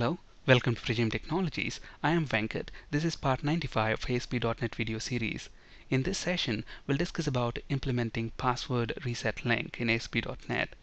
Hello, welcome to Precision Technologies. I am Venkat. This is part 95 of ASP .NET video series. In this session, we'll discuss about implementing password reset link in ASP .NET.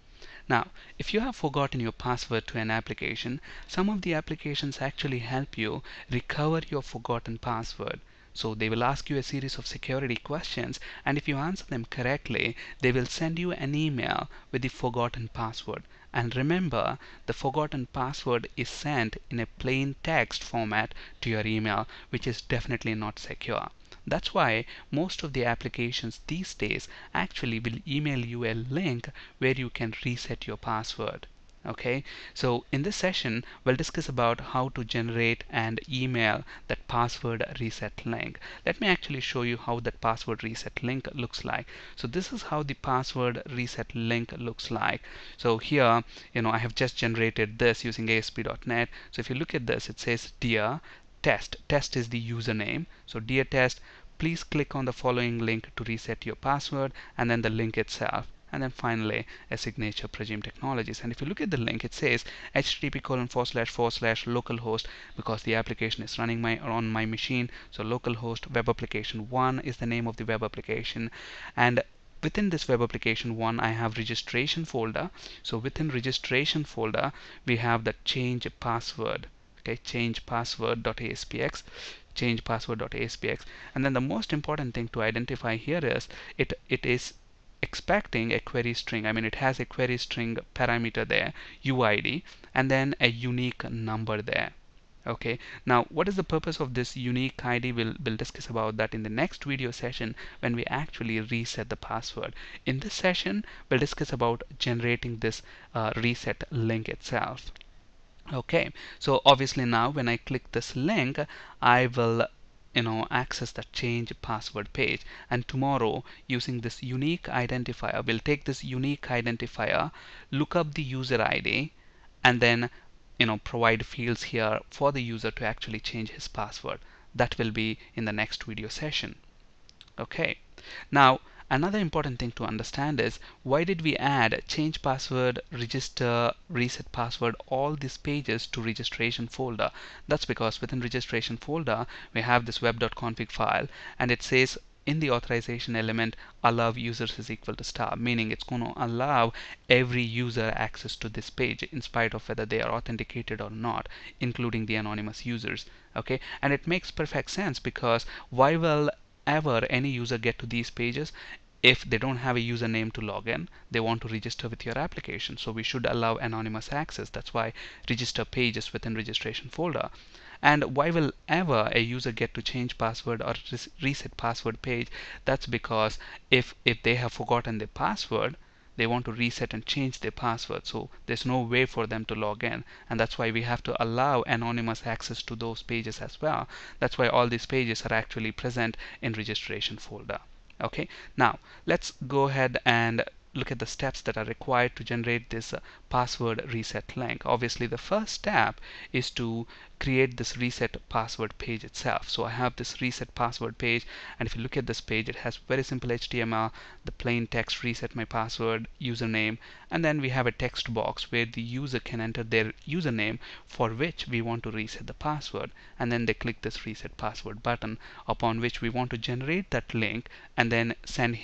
Now, if you have forgotten your password to an application, some of the applications actually help you recover your forgotten password. So they will ask you a series of security questions, and if you answer them correctly, they will send you an email with the forgotten password. And remember, the forgotten password is sent in a plain text format to your email, which is definitely not secure. That's why most of the applications these days actually will email you a link where you can reset your password. Okay, so in this session we'll discuss about how to generate and email that password reset link. Let me actually show you how that password reset link looks like. So this is how the password reset link looks like. So here, I have just generated this using ASP.NET. So if you look at this, it says dear test. Test is the username. So dear test, please click on the following link to reset your password, and then the link itself. And then finally a signature Precision Technologies. And if you look at the link, it says http://localhost, because the application is running on my machine. So localhost web application 1 is the name of the web application, and within this web application 1 I have registration folder. So within registration folder we have the change password. Okay, change password.aspx, change password.aspx. And then the most important thing to identify here is it is expecting a query string. I mean, it has a query string parameter there, UID, and then a unique number there. Okay, now what is the purpose of this unique ID? We'll discuss about that in the next video session when we actually reset the password. In this session we'll discuss about generating this reset link itself. Okay, so obviously now when I click this link, I will access the change password page, and tomorrow using this unique identifier, we'll take this unique identifier, look up the user ID, and then provide fields here for the user to actually change his password. That will be in the next video session. Okay, now another important thing to understand is, why did we add change password, register, reset password, all these pages to registration folder? That's because within registration folder we have this web.config file, and it says in the authorization element allow users is equal to star, meaning it's going to allow every user access to this page in spite of whether they are authenticated or not, including the anonymous users. Okay, and it makes perfect sense, because why will ever any user get to these pages if they don't have a username to log in? They want to register with your application, so we should allow anonymous access. That's why register pages within registration folder. And why will ever a user get to change password or reset password page? That's because if they have forgotten their password, they want to reset and change their password, so there's no way for them to log in, and that's why we have to allow anonymous access to those pages as well. That's why all these pages are actually present in registration folder. Okay, now let's go ahead and look at the steps that are required to generate this password reset link. Obviously the first step is to create this reset password page itself. So I have this reset password page, and if you look at this page, it has very simple HTML, the plain text reset my password, username, and then we have a text box where the user can enter their username for which we want to reset the password, and then they click this reset password button, upon which we want to generate that link and then send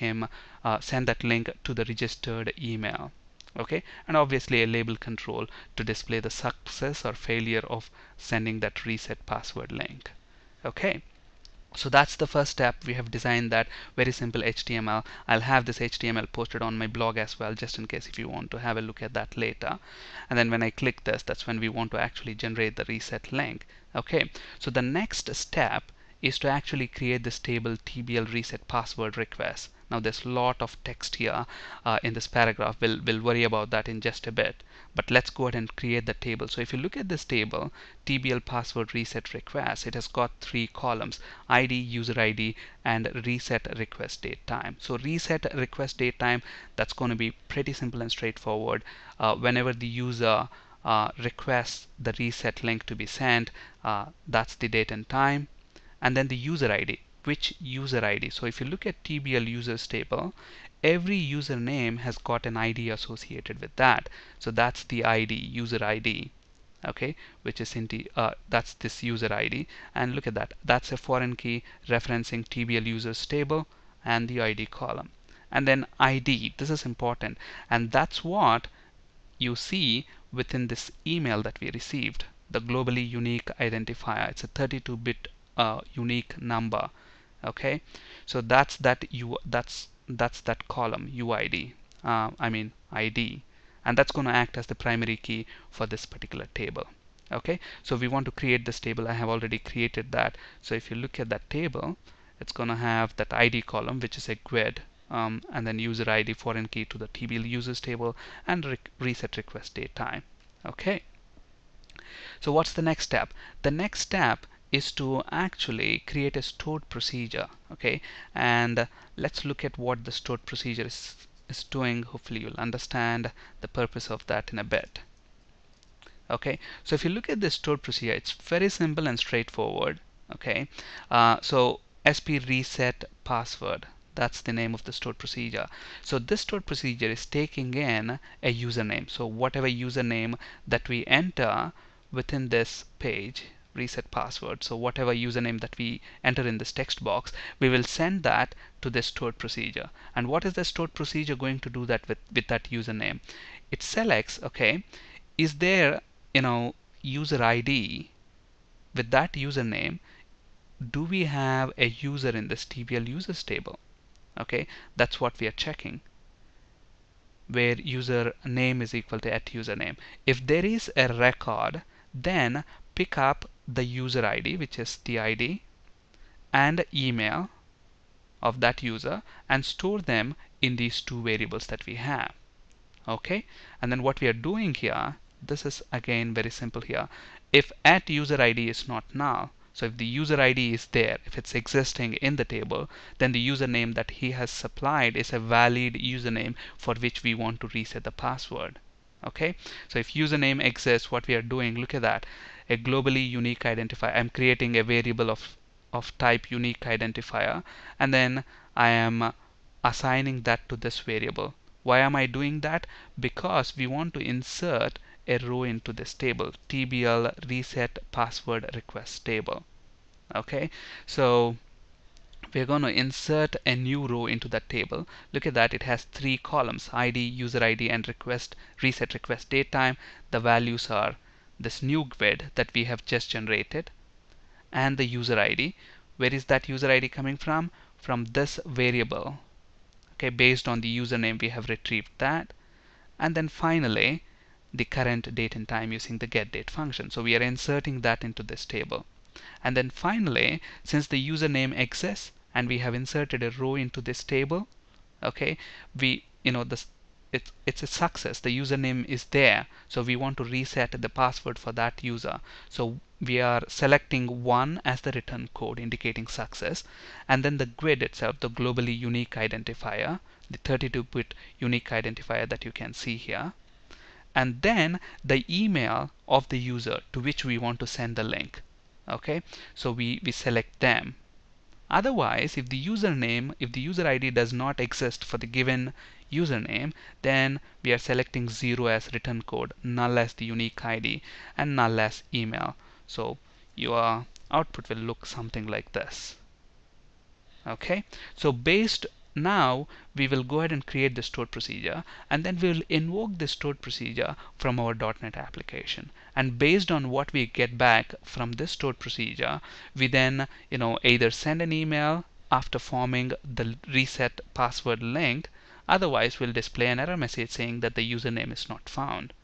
that link to the registered email. Okay, and obviously a label control to display the success or failure of sending that reset password link. Okay, so that's the first step. We have designed that very simple HTML. I'll have this HTML posted on my blog as well, just in case if you want to have a look at that later. And then when I click this, that's when we want to actually generate the reset link. Okay, so the next step is to actually create this table TBL reset password request. Now there's a lot of text here in this paragraph. We'll worry about that in just a bit, but let's go ahead and create the table. So if you look at this table, TBL password reset request, it has got 3 columns: ID, user ID, and reset request date time. So reset request date time, that's going to be pretty simple and straightforward. Whenever the user requests the reset link to be sent, that's the date and time. And then the user ID, which user ID? So if you look at TBL users table, every username has got an ID associated with that. So that's the ID, user ID. okay, which is that's this user ID. And look at that, that's a foreign key referencing TBL users table and the ID column. And then ID, this is important, and that's what you see within this email that we received, the globally unique identifier. It's a 32-bit unique number. Okay, so that's that column UID, I mean ID, and that's going to act as the primary key for this particular table. Okay, so we want to create this table. I have already created that. So if you look at that table, it's going to have that ID column, which is a GUID, and then user ID foreign key to the TBL users table, and reset request date time. Okay, so what's the next step? The next step is to actually create a stored procedure. Okay, and let's look at what the stored procedure is doing. Hopefully you'll understand the purpose of that in a bit. Okay, so if you look at this stored procedure, it's very simple and straightforward. Okay, so SP reset password, that's the name of the stored procedure. So this stored procedure is taking in a username. So whatever username that we enter within this page, reset password, so whatever username that we enter in this text box, we will send that to this stored procedure. And what is the stored procedure going to do that with that username? It selects, okay, is there, user ID with that username? Do we have a user in this TBL users table? Okay, that's what we are checking, where user name is equal to @username. If there is a record, then pick up the user ID, which is the ID, and email of that user, and store them in these two variables that we have. Okay, and then what we are doing here, this is again very simple here. If @user ID is not null, so if the user ID is there, if it's existing in the table, then the username that he has supplied is a valid username for which we want to reset the password. Okay, so if username exists, what we are doing, look at that, a globally unique identifier. I'm creating a variable of type unique identifier, and then I am assigning that to this variable. Why am I doing that? Because we want to insert a row into this table, TBL reset password request table. Okay, so we're going to insert a new row into that table. Look at that, it has 3 columns, ID, user ID, and reset request date time. The values are this new GUID that we have just generated, and the user ID. Where is that user ID coming from? From this variable. Okay, based on the username we have retrieved that. And then finally the current date and time using the getDate function. So we are inserting that into this table. And then finally, since the username exists and we have inserted a row into this table, okay, it's a success. The username is there, so we want to reset the password for that user. So we are selecting 1 as the return code indicating success, and then the GUID itself, the globally unique identifier, the 32-bit unique identifier that you can see here, and then the email of the user to which we want to send the link. Okay, so we select them. Otherwise, if the user ID does not exist for the given username, then we are selecting 0 as return code, null as the unique ID, and null as email. So your output will look something like this. Okay, so now we will go ahead and create the stored procedure, and then we will invoke the stored procedure from our .NET application. And based on what we get back from this stored procedure, we then either send an email after forming the reset password link. Otherwise, we'll display an error message saying that the username is not found.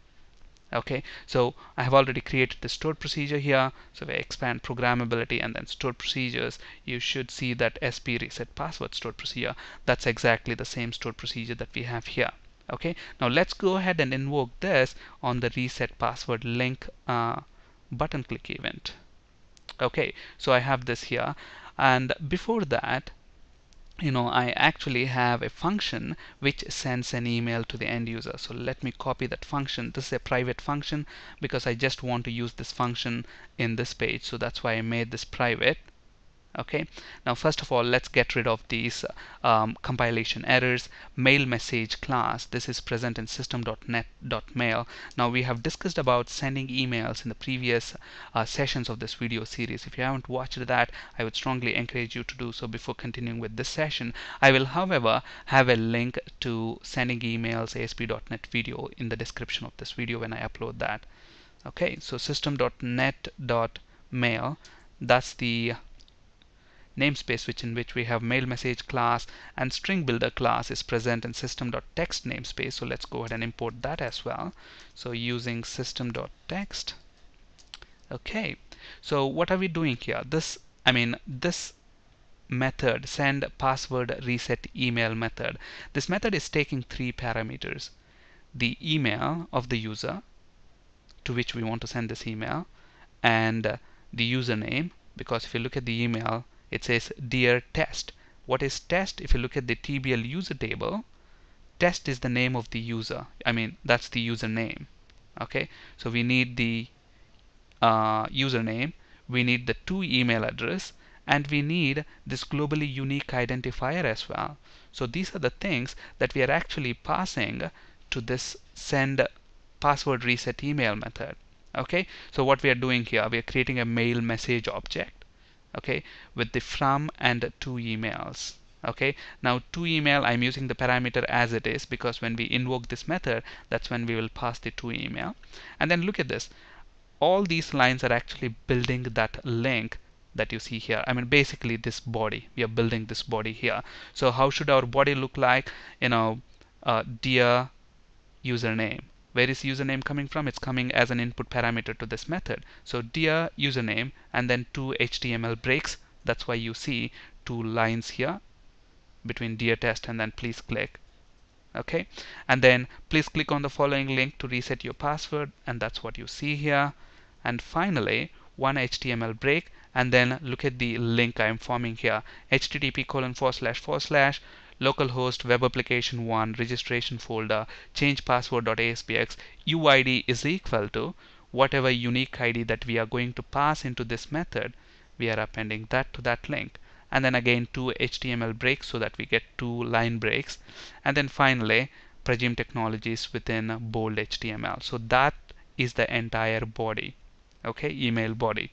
Okay, so I have already created the stored procedure here. So if I expand programmability and then stored procedures, you should see that SP reset password stored procedure. That's exactly the same stored procedure that we have here. Okay, now let's go ahead and invoke this on the reset password link button click event. Okay, so I have this here, and before that, I actually have a function which sends an email to the end user. So let me copy that function. This is a private function because I just want to use this function in this page. So that's why I made this private. Okay, now first of all, let's get rid of these compilation errors. Mail message class, this is present in system.net.mail. Now we have discussed about sending emails in the previous sessions of this video series. If you haven't watched that, I would strongly encourage you to do so before continuing with this session. I will, however, have a link to sending emails ASP.NET video in the description of this video when I upload that. Okay, so system.net.mail, that's the namespace in which we have mail message class, and string builder class is present in system.text namespace. So let's go ahead and import that as well. So using system.text. Okay, so what are we doing here? This method, send password reset email method, this method is taking three parameters: the email of the user to which we want to send this email, and the username, because if you look at the email, it says dear test. What is test? If you look at the TBL user table, test is the name of the user. That's the username. Okay, so we need the username, we need the to email address, and we need this globally unique identifier as well. So these are the things that we are actually passing to this send password reset email method. Okay, so what we are doing here, we are creating a mail message object, okay, with the from and to emails. Okay, now to email, I'm using the parameter as it is, because when we invoke this method, that's when we will pass the to email. And then look at this, all these lines are actually building that link that you see here. Basically this body, we are building this body here. So how should our body look like? Dear username. Where is username coming from? It's coming as an input parameter to this method. So dear username, and then two HTML breaks. That's why you see two lines here between dear test and then please click. Okay, and then please click on the following link to reset your password, and that's what you see here. And finally, one HTML break, and then look at the link I'm forming here: http:// localhost web application 1 registration folder change password.aspx uid is equal to whatever unique ID that we are going to pass into this method. We are appending that to that link, and then again two HTML breaks so that we get two line breaks, and then finally Prajim Technologies within bold HTML. So that is the entire body, okay, email body,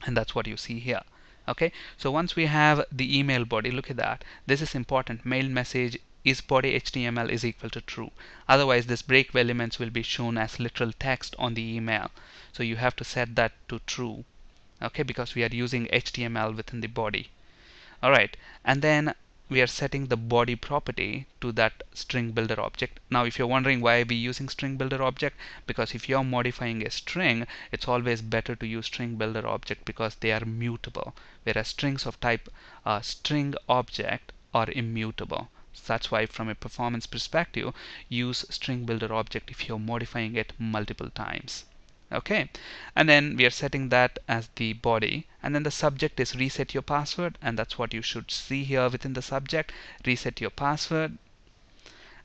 and that's what you see here. Okay, so once we have the email body, look at that. This is important. Mail message is body HTML is equal to true. Otherwise, this break elements will be shown as literal text on the email. So you have to set that to true. Okay, because we are using HTML within the body. Alright, and then we are setting the body property to that string builder object. Now if you're wondering why we're using string builder object, because if you're modifying a string, it's always better to use string builder object because they are mutable, whereas strings of type string object are immutable. So that's why from a performance perspective, use string builder object if you're modifying it multiple times. Okay, and then we are setting that as the body, and then the subject is reset your password, and that's what you should see here within the subject, reset your password.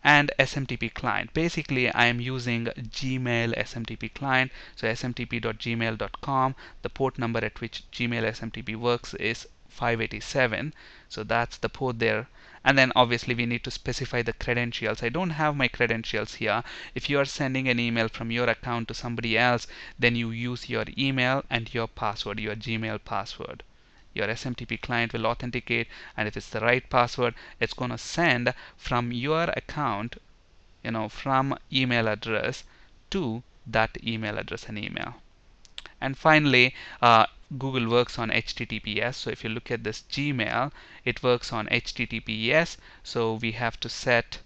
And SMTP client, basically I am using Gmail SMTP client, so smtp.gmail.com, the port number at which Gmail SMTP works is 587, so that's the port there. And then obviously we need to specify the credentials. I don't have my credentials here. If you are sending an email from your account to somebody else, then you use your email and your password, your Gmail password. Your SMTP client will authenticate, and if it's the right password, it's going to send from your account, from email address to that email address and email. And finally, Google works on HTTPS. So if you look at this Gmail, it works on HTTPS. So we have to set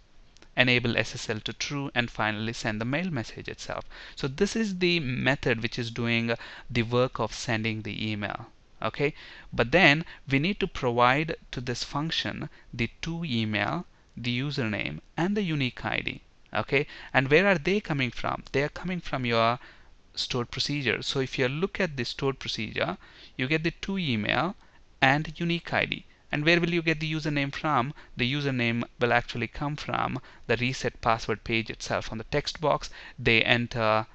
enable SSL to true, and finally send the mail message itself. So this is the method which is doing the work of sending the email. Okay, but then we need to provide to this function the to email, the username, and the unique ID. Okay, and where are they coming from? They are coming from your stored procedure. So if you look at the stored procedure, you get the to email and unique ID. And where will you get the username from? The username will actually come from the reset password page itself. On the text box, they enter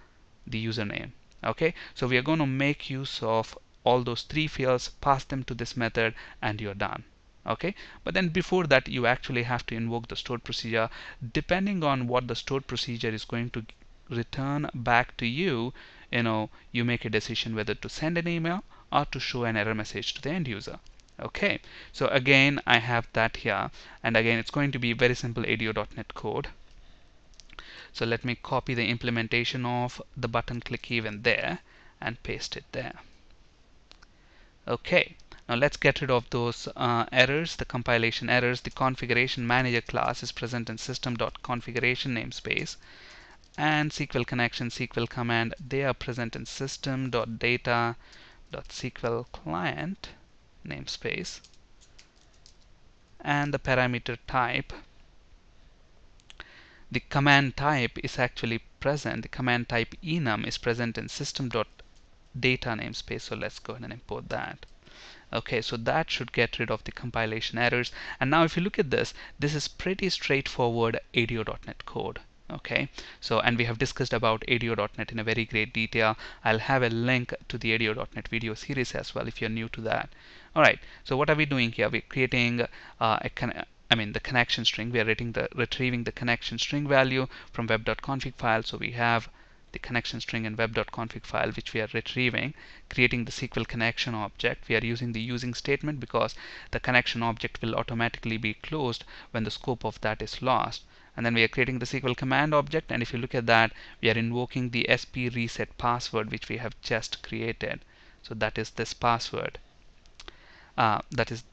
the username. Okay, so we are going to make use of all those three fields, pass them to this method, and you're done. Okay, but then before that you actually have to invoke the stored procedure. Depending on what the stored procedure is going to return back to you, you make a decision whether to send an email or to show an error message to the end user. Okay, so again I have that here, and again it's going to be very simple ADO.NET code. So let me copy the implementation of the button click event there and paste it there. Okay, now let's get rid of those errors, the compilation errors. The configuration manager class is present in system.configuration namespace, and SQL connection, SQL command, they are present in system.data.SQL client namespace, and the parameter type, the command type is actually present. The command type enum is present in system.data namespace. So let's go ahead and import that. Okay, so that should get rid of the compilation errors. And now if you look at this, this is pretty straightforward ADO.NET code. Okay, so and we have discussed about ADO.NET in a very great detail. I'll have a link to the ADO.NET video series as well if you're new to that. Alright, so what are we doing here? We're creating the connection string. We are retrieving the connection string value from web.config file. So we have the connection string in web.config file which we are retrieving, creating the SQL connection object. We are using the using statement because the connection object will automatically be closed when the scope of that is lost. And then we are creating the SQL command object, and if you look at that, we are invoking the SP reset password which we have just created. So that is this password. That's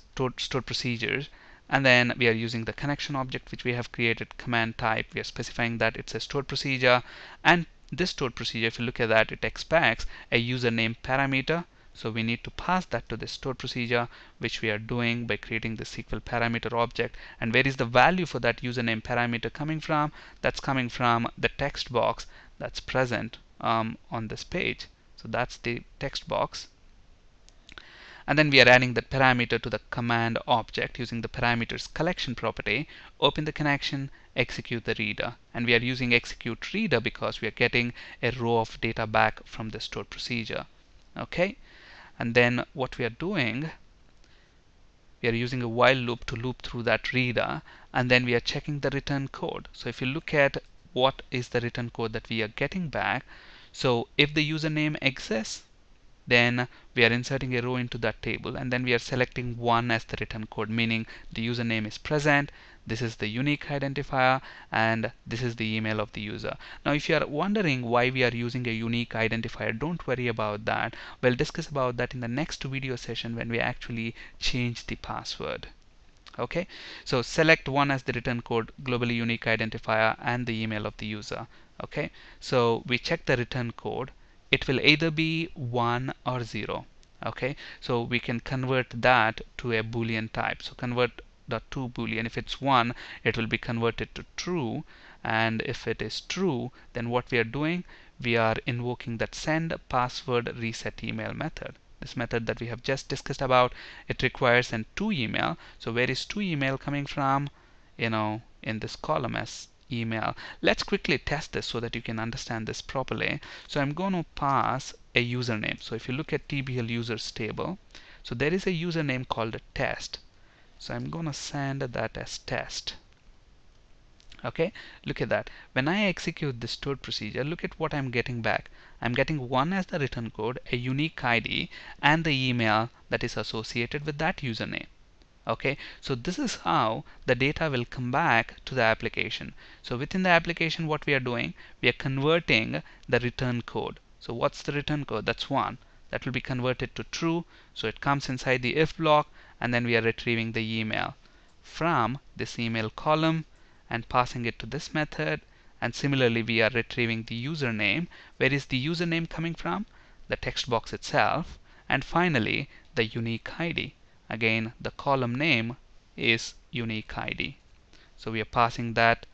stored procedures. And then we are using the connection object which we have created, command type. We are specifying that it's a stored procedure, and this stored procedure, if you look at that, it expects a username parameter. So we need to pass that to the stored procedure, which we are doing by creating the SQL parameter object. And where is the value for that username parameter coming from? That's coming from the text box that's present on this page. So that's the text box. And then we are adding that parameter to the command object using the parameters collection property. Open the connection, execute the reader. And we are using execute reader because we are getting a row of data back from the stored procedure. Okay, and then what we are doing, we are using a while loop to loop through that reader, and then we are checking the return code. So if you look at what is the return code that we are getting back, so if the username exists, then we are inserting a row into that table, and then we are selecting 1 as the return code, meaning the username is present, this is the unique identifier, and this is the email of the user. Now if you are wondering why we are using a unique identifier, don't worry about that. We'll discuss about that in the next video session when we actually change the password. Okay, so select 1 as the return code, globally unique identifier, and the email of the user. Okay, so we check the return code. It will either be 1 or 0. Okay, so we can convert that to a boolean type. So convert the to boolean. If it's 1, it will be converted to true, and if it is true, then what we are doing, we are invoking that send password reset email method. This method that we have just discussed about, it requires an to email. So where is to email coming from? In this column as email. Let's quickly test this so that you can understand this properly. So I'm going to pass a username. So if you look at TBL users table, so there is a username called a test. So I'm going to send that as test. Okay, look at that. When I execute this stored procedure, look at what I'm getting back. I'm getting 1 as the return code, a unique ID, and the email that is associated with that username. Okay, so this is how the data will come back to the application. So within the application, what we are doing, we are converting the return code. So what's the return code? That's 1. That will be converted to true. So it comes inside the if block, and then we are retrieving the email from this email column and passing it to this method. And similarly, we are retrieving the username. Where is the username coming from? The text box itself. And finally, the unique ID. Again, the column name is unique ID. So we are passing that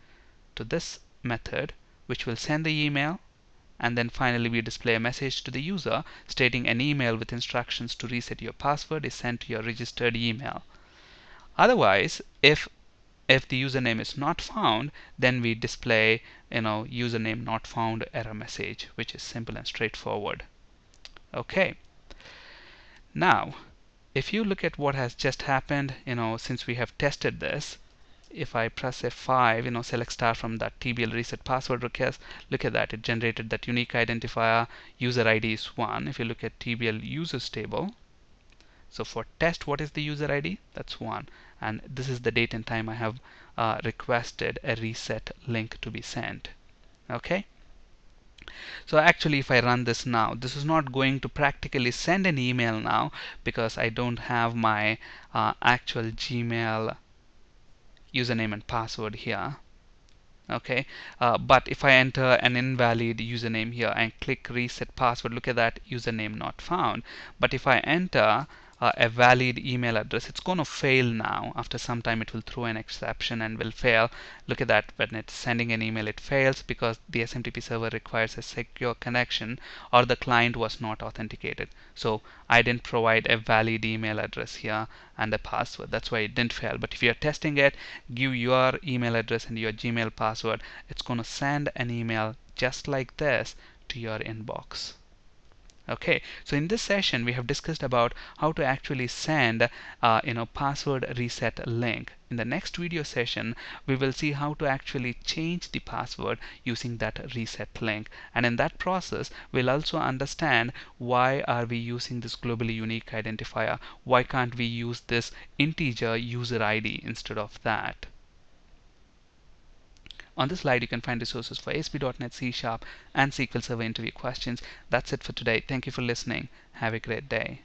to this method, which will send the email, and then finally we display a message to the user stating an email with instructions to reset your password is sent to your registered email. Otherwise, if the username is not found, then we display username not found error message, which is simple and straightforward. Okay. Now, if you look at what has just happened, since we have tested this, if I press F5, select star from that TBL reset password request, look at that, it generated that unique identifier, user ID is 1. If you look at TBL users table, so for test, what is the user ID? That's 1. And this is the date and time I have requested a reset link to be sent. Okay? So actually, if I run this now, this is not going to practically send an email now because I don't have my actual Gmail username and password here. Okay, but if I enter an invalid username here and click reset password, look at that, username not found. But if I enter a valid email address, it's going to fail now. After some time it will throw an exception and will fail. Look at that, when it's sending an email it fails because the SMTP server requires a secure connection or the client was not authenticated. So I didn't provide a valid email address here and a password, that's why it didn't fail. But if you're testing it, give your email address and your Gmail password, it's going to send an email just like this to your inbox. Okay, so in this session we have discussed about how to actually send password reset link. In the next video session we will see how to actually change the password using that reset link, and in that process we'll also understand why are we using this globally unique identifier, why can't we use this integer user ID instead of that. On this slide you can find resources for ASP.NET C#, and SQL Server interview questions. That's it for today. Thank you for listening. Have a great day.